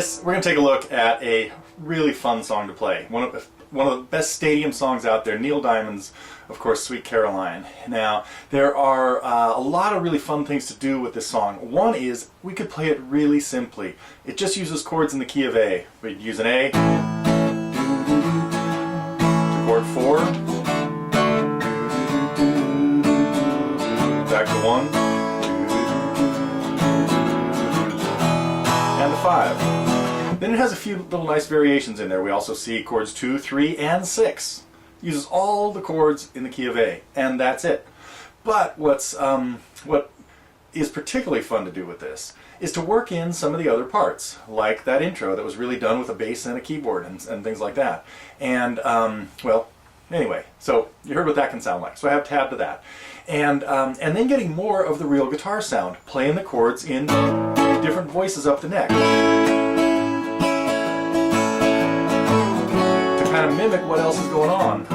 this, we're going to take a look at a really fun song to play. One of the best stadium songs out there, Neil Diamond's, of course, Sweet Caroline. Now, there are a lot of really fun things to do with this song. One is, we could play it really simply. It just uses chords in the key of A. We'd use an A, to chord 4, back to 1, and the 5. Then it has a few little nice variations in there. We also see chords 2, 3, and 6. Uses all the chords in the key of A, and that's it. But what is particularly fun to do with this is to work in some of the other parts, like that intro that was really done with a bass and a keyboard and things like that. And well, anyway, so you heard what that can sound like. So I have tab to that. And then getting more of the real guitar sound, playing the chords in different voices up the neck, to kind of mimic what else is going on.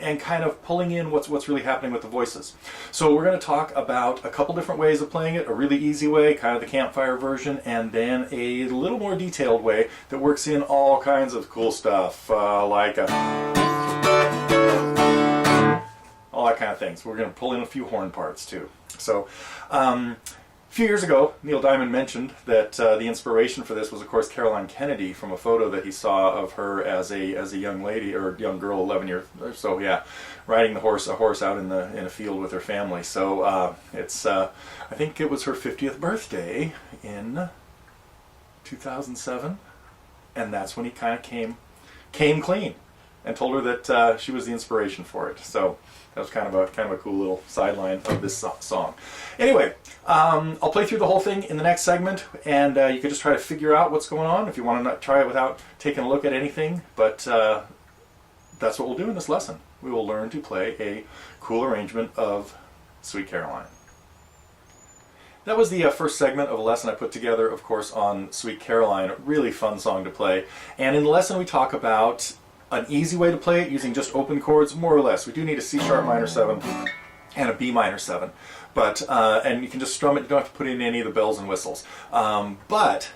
And kind of pulling in what's really happening with the voices. So we're going to talk about a couple different ways of playing it, a really easy way, kind of the campfire version, and then a little more detailed way that works in all kinds of cool stuff, like all that kind of things. We're going to pull in a few horn parts too. So a few years ago, Neil Diamond mentioned that the inspiration for this was, of course, Caroline Kennedy, from a photo that he saw of her as a young lady, or young girl, 11 years or so, yeah, riding a horse out in a field with her family. So it's I think it was her 50th birthday in 2007, and that's when he kind of came clean and told her that she was the inspiration for it. So that was kind of a cool little sideline of this song. Anyway, I'll play through the whole thing in the next segment, and you can just try to figure out what's going on if you want to not try it without taking a look at anything. But that's what we'll do in this lesson. We will learn to play a cool arrangement of Sweet Caroline. That was the first segment of a lesson I put together, of course, on Sweet Caroline. A really fun song to play. And in the lesson we talk about an easy way to play it using just open chords, more or less. We do need a C sharp minor 7 and a B minor 7, but and you can just strum it. You don't have to put in any of the bells and whistles. But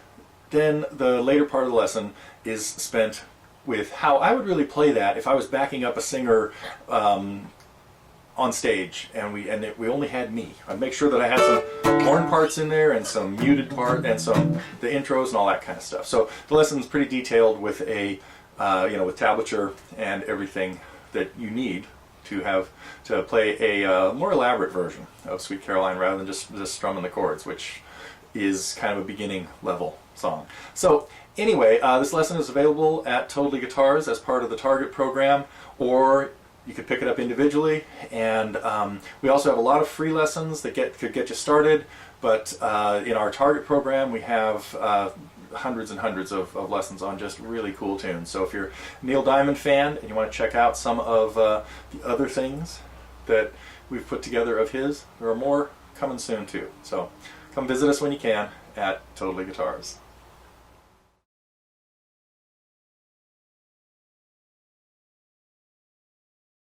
then the later part of the lesson is spent with how I would really play that if I was backing up a singer on stage, and we only had me. I'd make sure that I had some horn parts in there and some muted part and the intros and all that kind of stuff. So the lesson's pretty detailed with a with tablature and everything that you need to play a more elaborate version of Sweet Caroline, rather than just strumming the chords, which is kind of a beginning level song. So anyway, this lesson is available at TotallyGuitars as part of the Target program, or you could pick it up individually. And we also have a lot of free lessons that could get you started, but in our Target program we have hundreds and hundreds of lessons on just really cool tunes. So if you're a Neil Diamond fan and you want to check out some of the other things that we've put together of his, there are more coming soon too. So come visit us when you can at TotallyGuitars.